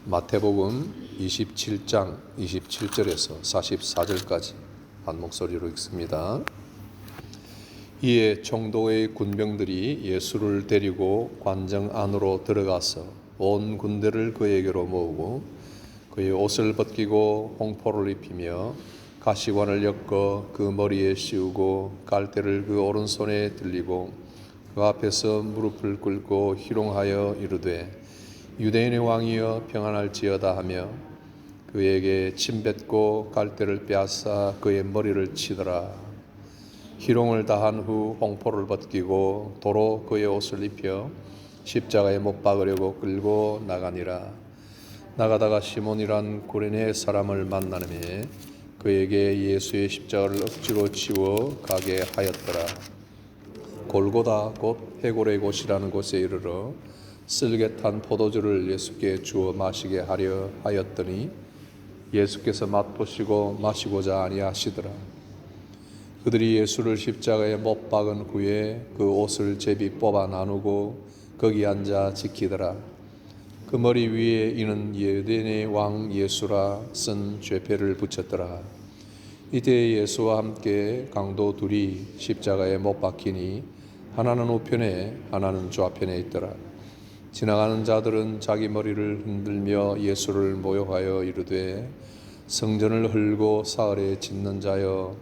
마태복음 27장 27절에서 44절까지 한 목소리로 읽습니다. 이에 총독의 군병들이 예수를 데리고 관정 안으로 들어가서 온 군대를 그에게로 모으고 그의 옷을 벗기고 홍포를 입히며 가시관을 엮어 그 머리에 씌우고 갈대를 그 오른손에 들리고 그 앞에서 무릎을 꿇고 희롱하여 이르되 유대인의 왕이여 평안할지어다 하며 그에게 침뱉고 갈대를 빼앗아 그의 머리를 치더라. 희롱을 다한 후 홍포를 벗기고 도로 그의 옷을 입혀 십자가에 못 박으려고 끌고 나가니라. 나가다가 시몬이란 구레네 사람을 만나느니 그에게 예수의 십자가를 억지로 치워 가게 하였더라. 골고다 곧 해골의 곳이라는 곳에 이르러 쓸개탄 포도주를 예수께 주어 마시게 하려 하였더니 예수께서 맛보시고 마시고자 아니하시더라. 그들이 예수를 십자가에 못 박은 후에 그 옷을 제비 뽑아 나누고 거기 앉아 지키더라. 그 머리 위에 이는 유대인의 왕 예수라 쓴 죄패를 붙였더라. 이때 예수와 함께 강도 둘이 십자가에 못 박히니 하나는 우편에 하나는 좌편에 있더라. 지나가는 자들은 자기 머리를 흔들며 예수를 모욕하여 이르되 성전을 헐고 사흘에 짓는 자여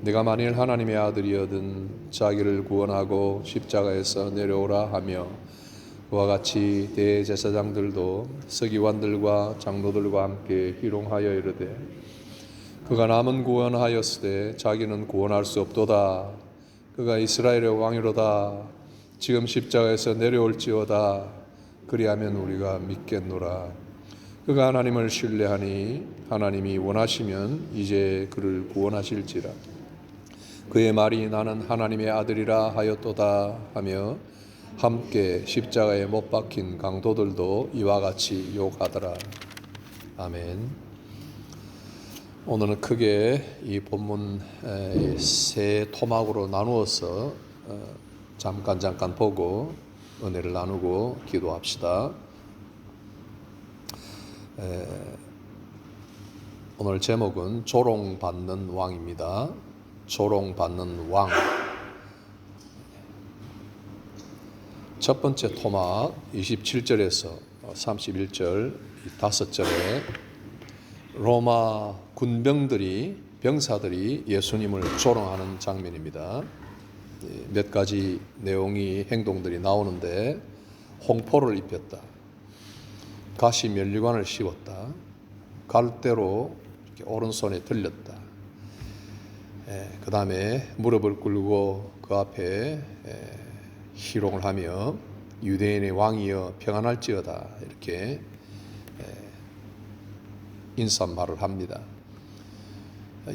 내가 만일 하나님의 아들이거든 자기를 구원하고 십자가에서 내려오라 하며 그와 같이 대제사장들도 서기관들과 장로들과 함께 희롱하여 이르되 그가 남은 구원하였으되 자기는 구원할 수 없도다. 그가 이스라엘의 왕이로다. 지금 십자가에서 내려올지어다. 그리하면 우리가 믿겠노라. 그가 하나님을 신뢰하니 하나님이 원하시면 이제 그를 구원하실지라. 그의 말이 나는 하나님의 아들이라 하였도다 하며 함께 십자가에 못 박힌 강도들도 이와 같이 욕하더라. 아멘. 오늘은 크게 이 본문 세 토막으로 나누어서 잠깐 보고 은혜를 나누고 기도합시다. 오늘 제목은 조롱받는 왕입니다. 조롱받는 왕. 첫 번째 토막 27절에서 31절 5절에 로마 군병들이 병사들이 예수님을 조롱하는 장면입니다. 몇 가지 내용이 행동들이 나오는데 홍포를 입혔다. 가시 면류관을 씌웠다. 갈대로 이렇게 오른손에 들렸다. 그 다음에 무릎을 꿇고 그 앞에 희롱을 하며 유대인의 왕이여 평안할지어다 이렇게 인사말을 합니다.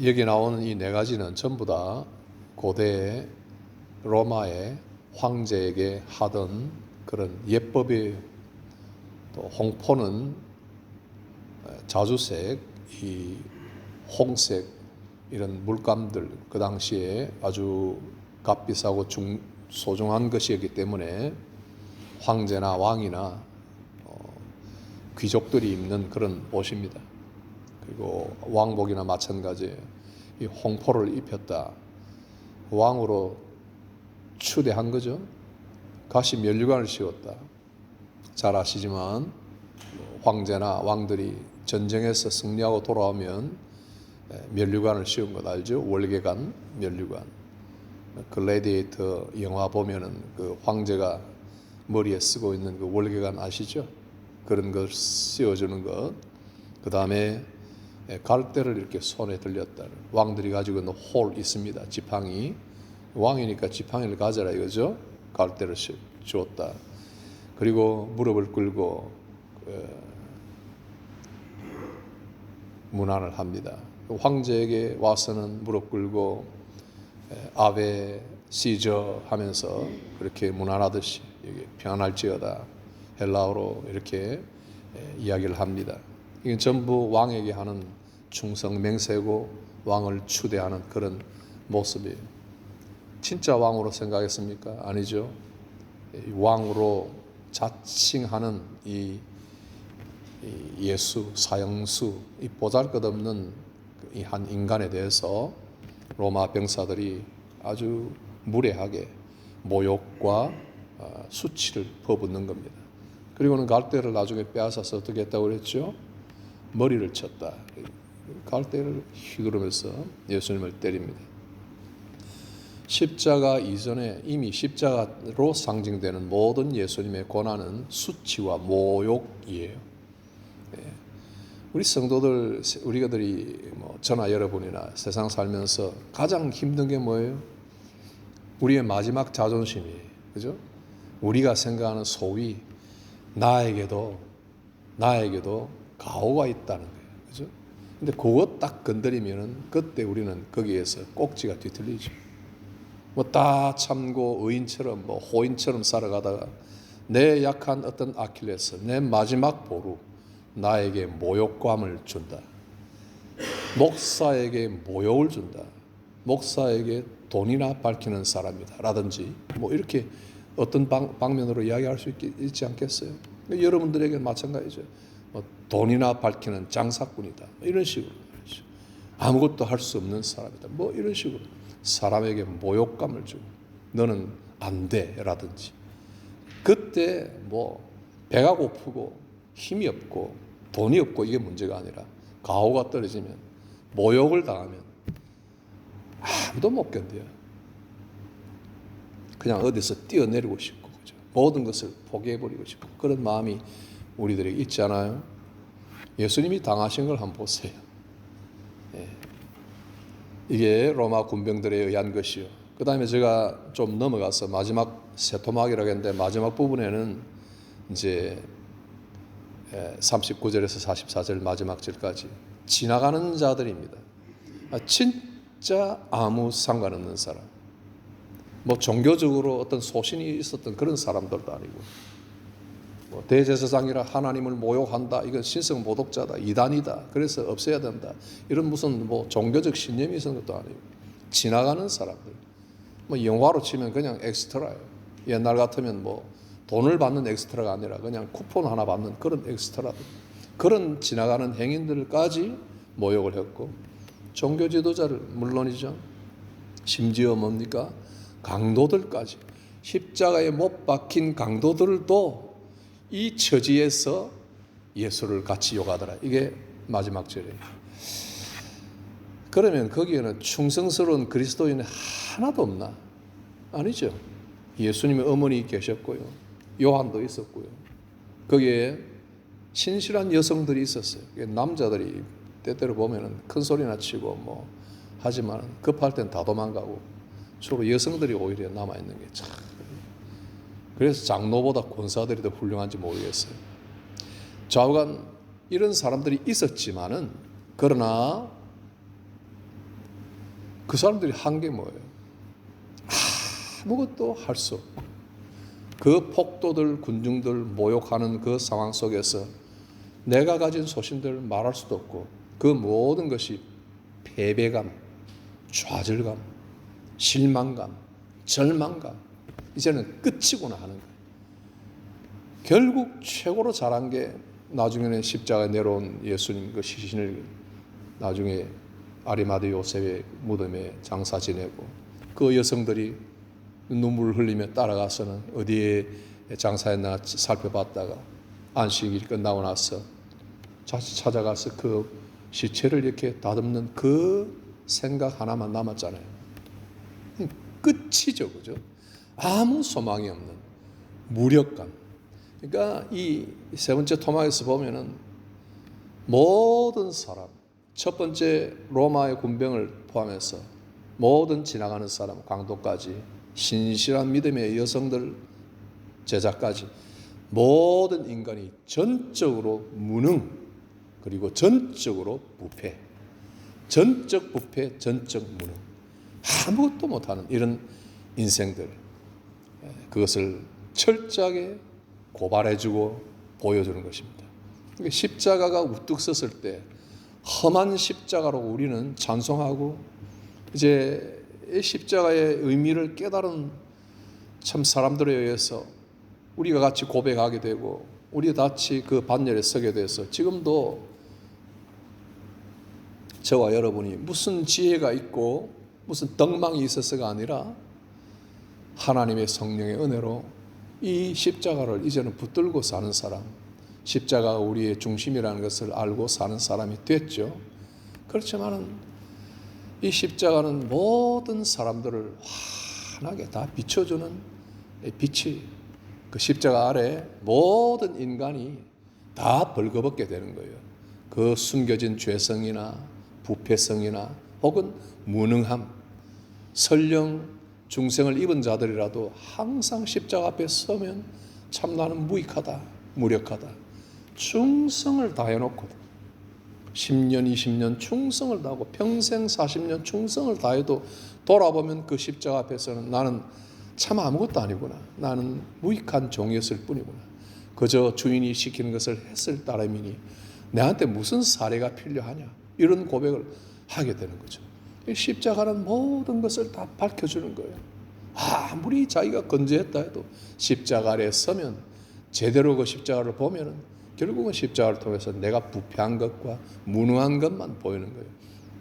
여기 나오는 이 네 가지는 전부 다 고대 로마의 황제에게 하던 그런 예법이에요. 또 홍포는 자주색, 이 홍색 이런 물감들 그 당시에 아주 값비싸고 소중한 것이었기 때문에 황제나 왕이나 귀족들이 입는 그런 옷입니다. 그리고 왕복이나 마찬가지예요. 이 홍포를 입혔다. 왕으로 추대한 거죠. 가시 면류관을 씌웠다. 잘 아시지만 황제나 왕들이 전쟁에서 승리하고 돌아오면 면류관을 씌운 것 알죠? 월계관, 면류관. 글래디에이터 영화 보면은 그 황제가 머리에 쓰고 있는 그 월계관 아시죠? 그런 걸 씌워주는 것. 그 다음에 갈대를 이렇게 손에 들렸다. 왕들이 가지고 있는 홀 있습니다. 지팡이. 왕이니까 지팡이를 가져라 이거죠. 갈대를 주었다. 그리고 무릎을 꿇고 문안을 합니다. 황제에게 와서는 무릎 꿇고 아베 시저 하면서 그렇게 문안하듯이 평안할지어다 헬라어로 이렇게 이야기를 합니다. 이건 전부 왕에게 하는 충성 맹세고 왕을 추대하는 그런 모습이에요. 진짜 왕으로 생각했습니까? 아니죠. 왕으로 자칭하는 이 이 예수, 사형수, 이 보잘것없는 이 한 인간에 대해서 로마 병사들이 아주 무례하게 모욕과 수치를 퍼붓는 겁니다. 그리고는 갈대를 나중에 빼앗아서 어떻게 했다고 그랬죠? 머리를 쳤다. 갈대를 휘두르면서 예수님을 때립니다. 십자가 이전에 이미 십자가로 상징되는 모든 예수님의 고난은 수치와 모욕이에요. 우리 성도들, 우리들이 저나 여러분이나 세상 살면서 가장 힘든 게 뭐예요? 우리의 마지막 자존심이에요. 그죠? 우리가 생각하는 소위 나에게도 가오가 있다는 거예요. 그죠? 근데 그거 딱 건드리면은 그때 우리는 거기에서 꼭지가 뒤틀리죠. 다 참고 의인처럼 호인처럼 살아가다가 내 약한 어떤 아킬레스, 내 마지막 보루, 나에게 모욕감을 준다. 목사에게 모욕을 준다. 목사에게 돈이나 밝히는 사람이다. 라든지 이렇게 어떤 방면으로 이야기할 수 있지 않겠어요? 여러분들에게 마찬가지죠. 돈이나 밝히는 장사꾼이다. 이런 식으로 말이죠. 아무것도 할 수 없는 사람이다. 이런 식으로 사람에게 모욕감을 주고 너는 안 돼. 라든지 그때 배가 고프고 힘이 없고 돈이 없고 이게 문제가 아니라 가오가 떨어지면 모욕을 당하면 아무도 못 견뎌요. 그냥 어디서 뛰어내리고 싶고 그죠? 모든 것을 포기해버리고 싶고 그런 마음이 우리들에게 있잖아요. 예수님이 당하신 걸 한번 보세요. 이게 로마 군병들에 의한 것이요. 그 다음에 제가 좀 넘어가서 마지막 세토막이라고 했는데 마지막 부분에는 이제 39절에서 44절 마지막 절까지 지나가는 자들입니다. 진짜 아무 상관없는 사람. 종교적으로 어떤 소신이 있었던 그런 사람들도 아니고 대제사장이라 하나님을 모욕한다. 이건 신성 모독자다. 이단이다. 그래서 없애야 된다. 이런 무슨 종교적 신념이 있는 것도 아니고 지나가는 사람들. 영화로 치면 그냥 엑스트라예요. 옛날 같으면 돈을 받는 엑스트라가 아니라 그냥 쿠폰 하나 받는 그런 엑스트라들. 그런 지나가는 행인들까지 모욕을 했고 종교 지도자를 물론이죠. 심지어 뭡니까? 강도들까지 십자가에 못 박힌 강도들도 이 처지에서 예수를 같이 욕하더라. 이게 마지막 절이에요. 그러면 거기에는 충성스러운 그리스도인이 하나도 없나? 아니죠. 예수님의 어머니 계셨고요. 요한도 있었고요. 거기에 신실한 여성들이 있었어요. 남자들이 때때로 보면은 큰 소리나 치고 하지만 급할 땐 다 도망가고 주로 여성들이 오히려 남아있는 게 참. 그래서 장로보다 권사들이 더 훌륭한지 모르겠어요. 좌우간 이런 사람들이 있었지만은 그러나 그 사람들이 한 게 뭐예요? 아무것도 할 수 없고 그 폭도들, 군중들 모욕하는 그 상황 속에서 내가 가진 소신들 말할 수도 없고 그 모든 것이 패배감, 좌절감, 실망감, 절망감 이제는 끝이구나 하는 거예요. 결국 최고로 잘한 게 나중에는 십자가에 내려온 예수님 그 시신을 나중에 아리마대 요셉의 무덤에 장사 지내고 그 여성들이 눈물을 흘리며 따라가서는 어디에 장사했나 살펴봤다가 안식일이 끝나고 나서 다시 찾아가서 그 시체를 이렇게 다듬는 그 생각 하나만 남았잖아요. 끝이죠, 그죠? 아무 소망이 없는 무력감. 그러니까 이 세 번째 토막에서 보면은 모든 사람, 첫 번째 로마의 군병을 포함해서 모든 지나가는 사람, 강도까지 신실한 믿음의 여성들, 제자까지 모든 인간이 전적으로 무능 그리고 전적으로 부패, 전적 부패, 전적 무능, 아무것도 못하는 이런 인생들, 그것을 철저하게 고발해주고 보여주는 것입니다. 십자가가 우뚝 섰을 때 험한 십자가로 우리는 찬송하고 이제 십자가의 의미를 깨달은 참 사람들에 의해서 우리가 같이 고백하게 되고 우리 같이 그 반열에 서게 돼서 지금도 저와 여러분이 무슨 지혜가 있고 무슨 덕망이 있어서가 아니라 하나님의 성령의 은혜로 이 십자가를 이제는 붙들고 사는 사람, 십자가가 우리의 중심이라는 것을 알고 사는 사람이 됐죠. 그렇지만은 이 십자가는 모든 사람들을 환하게 다 비춰주는 빛이, 그 십자가 아래 모든 인간이 다 벌거벗게 되는 거예요. 그 숨겨진 죄성이나 부패성이나 혹은 무능함, 설령 중생을 입은 자들이라도 항상 십자가 앞에 서면 참 나는 무익하다, 무력하다, 충성을 다해놓고 10년, 20년 충성을 다하고 평생 40년 충성을 다해도 돌아보면 그 십자가 앞에서는 나는 참 아무것도 아니구나, 나는 무익한 종이었을 뿐이구나, 그저 주인이 시키는 것을 했을 따름이니 내한테 무슨 사례가 필요하냐, 이런 고백을 하게 되는 거죠. 십자가는 모든 것을 다 밝혀주는 거예요. 아무리 자기가 건재했다 해도 십자가 아래에 서면 제대로 그 십자가를 보면은 결국은 십자가를 통해서 내가 부패한 것과 무능한 것만 보이는 거예요.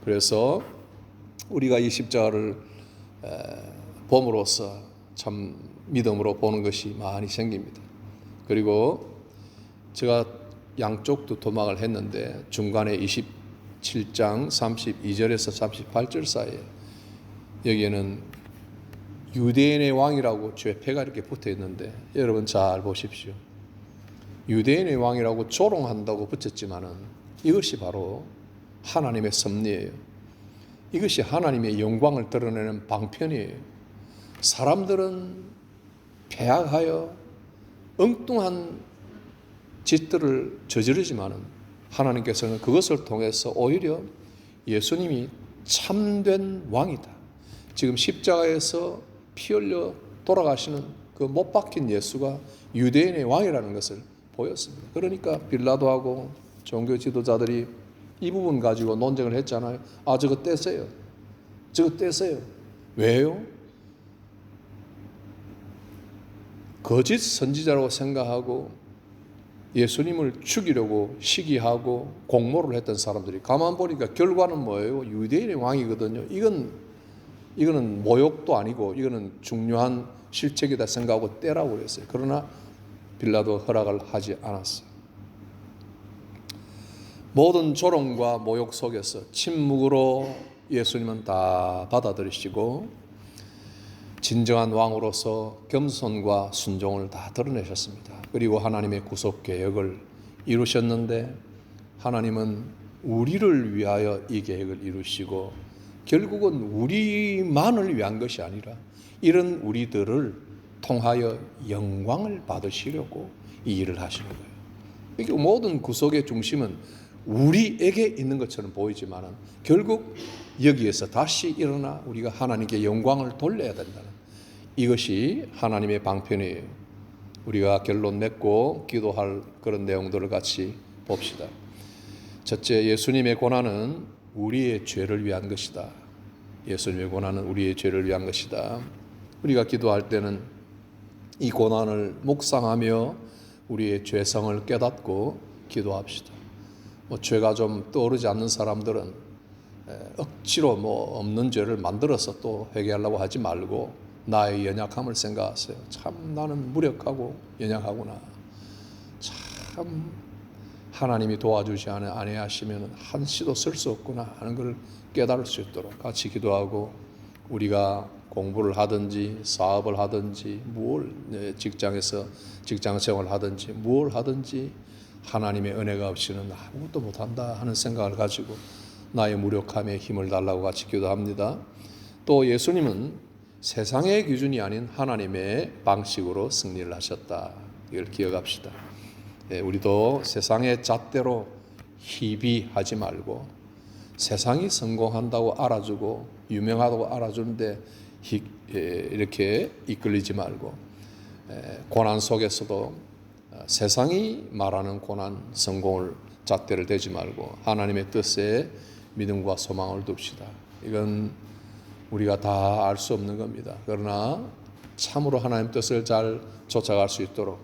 그래서 우리가 이 십자가를 봄으로써 참 믿음으로 보는 것이 많이 생깁니다. 그리고 제가 양쪽도 도막을 했는데 중간에 27장 32절에서 38절 사이에 여기에는 유대인의 왕이라고 죄패가 이렇게 붙어 있는데 여러분 잘 보십시오. 유대인의 왕이라고 조롱한다고 붙였지만은 이것이 바로 하나님의 섭리예요. 이것이 하나님의 영광을 드러내는 방편이에요. 사람들은 패악하여 엉뚱한 짓들을 저지르지만은 하나님께서는 그것을 통해서 오히려 예수님이 참된 왕이다, 지금 십자가에서 피 흘려 돌아가시는 그 못 박힌 예수가 유대인의 왕이라는 것을 보였습니다. 그러니까 빌라도하고 종교 지도자들이 이 부분 가지고 논쟁을 했잖아요. 저거 떼세요, 저거 떼세요. 왜요? 거짓 선지자라고 생각하고 예수님을 죽이려고 시기하고 공모를 했던 사람들이 가만 보니까 결과는 뭐예요? 유대인의 왕이거든요. 이거는 모욕도 아니고 이거는 중요한 실책이다 생각하고 떼라고 그랬어요. 그러나 빌라도 허락을 하지 않았어요. 모든 조롱과 모욕 속에서 침묵으로 예수님은 다 받아들이시고 진정한 왕으로서 겸손과 순종을 다 드러내셨습니다. 그리고 하나님의 구속 계획을 이루셨는데 하나님은 우리를 위하여 이 계획을 이루시고 결국은 우리만을 위한 것이 아니라 이런 우리들을 통하여 영광을 받으시려고 이 일을 하시는 거예요. 이게 모든 구속의 중심은 우리에게 있는 것처럼 보이지만 결국 여기에서 다시 일어나 우리가 하나님께 영광을 돌려야 된다는 이것이 하나님의 방편이에요. 우리가 결론 맺고 기도할 그런 내용들을 같이 봅시다. 첫째, 예수님의 고난은 우리의 죄를 위한 것이다. 예수님의 고난은 우리의 죄를 위한 것이다. 우리가 기도할 때는 이 고난을 묵상하며 우리의 죄성을 깨닫고 기도합시다. 죄가 좀 떠오르지 않는 사람들은 억지로 없는 죄를 만들어서 또 회개하려고 하지 말고 나의 연약함을 생각하세요. 참 나는 무력하고 연약하구나. 참 하나님이 도와주지 아니하시면 한시도 쓸 수 없구나 하는 걸 깨달을 수 있도록 같이 기도하고 우리가 공부를 하든지 사업을 하든지 직장에서 직장 생활을 하든지 뭘 하든지 하나님의 은혜가 없이는 아무것도 못한다 하는 생각을 가지고 나의 무력함에 힘을 달라고 같이 기도합니다. 또 예수님은 세상의 기준이 아닌 하나님의 방식으로 승리를 하셨다. 이걸 기억합시다. 우리도 세상의 잣대로 희비하지 말고 세상이 성공한다고 알아주고 유명하다고 알아주는데 이렇게 이끌리지 말고 고난 속에서도 세상이 말하는 고난, 성공을 잣대를 대지 말고 하나님의 뜻에 믿음과 소망을 둡시다. 이건 우리가 다 알 수 없는 겁니다. 그러나 참으로 하나님 뜻을 잘 쫓아갈 수 있도록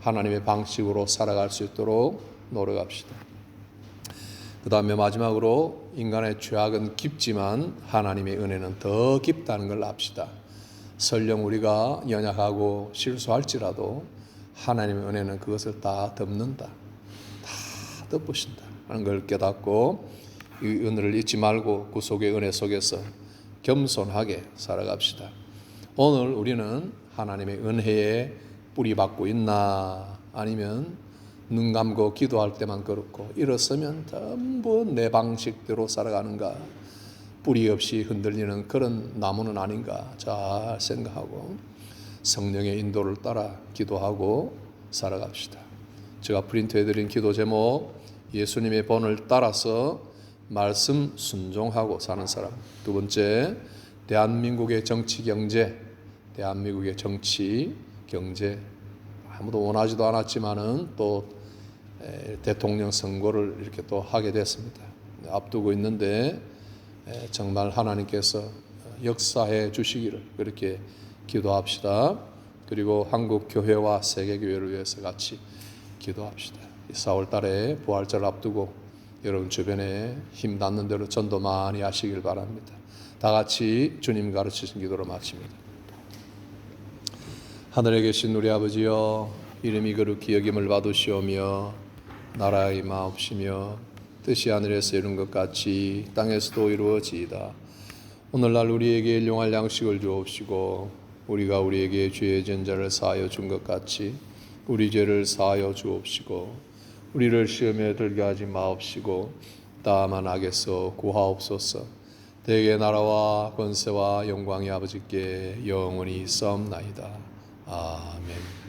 하나님의 방식으로 살아갈 수 있도록 노력합시다. 그 다음에 마지막으로 인간의 죄악은 깊지만 하나님의 은혜는 더 깊다는 걸 압시다. 설령 우리가 연약하고 실수할지라도 하나님의 은혜는 그것을 다 덮는다. 다 덮으신다 하는 걸 깨닫고 이 은혜를 잊지 말고 구속의 은혜 속에서 겸손하게 살아갑시다. 오늘 우리는 하나님의 은혜에 뿌리 박고 있나, 아니면 눈 감고 기도할 때만 그렇고 일어서면 전부 내 방식대로 살아가는가, 뿌리 없이 흔들리는 그런 나무는 아닌가 잘 생각하고 성령의 인도를 따라 기도하고 살아갑시다. 제가 프린트해드린 기도 제목, 예수님의 본을 따라서 말씀 순종하고 사는 사람. 두 번째, 대한민국의 정치 경제. 대한민국의 정치 경제, 아무도 원하지도 않았지만은 또 대통령 선거를 이렇게 또 하게 됐습니다. 앞두고 있는데 정말 하나님께서 역사해 주시기를 그렇게 기도합시다. 그리고 한국 교회와 세계 교회를 위해서 같이 기도합시다. 4월 달에 부활절 앞두고 여러분 주변에 힘 닿는 대로 전도 많이 하시길 바랍니다. 다 같이 주님 가르치신 기도로 마칩니다. 하늘에 계신 우리 아버지여, 이름이 거룩히 여김을 받으시오며 나라가 임하옵시며 뜻이 하늘에서 이룬 것 같이 땅에서도 이루어지이다. 오늘날 우리에게 일용할 양식을 주옵시고 우리가 우리에게 죄의 전자를 사하여 준 것 같이 우리 죄를 사하여 주옵시고 우리를 시험에 들게 하지 마옵시고 다만 악에서 구하옵소서. 대개 나라와 권세와 영광이 아버지께 영원히 있사옵나이다. 아멘.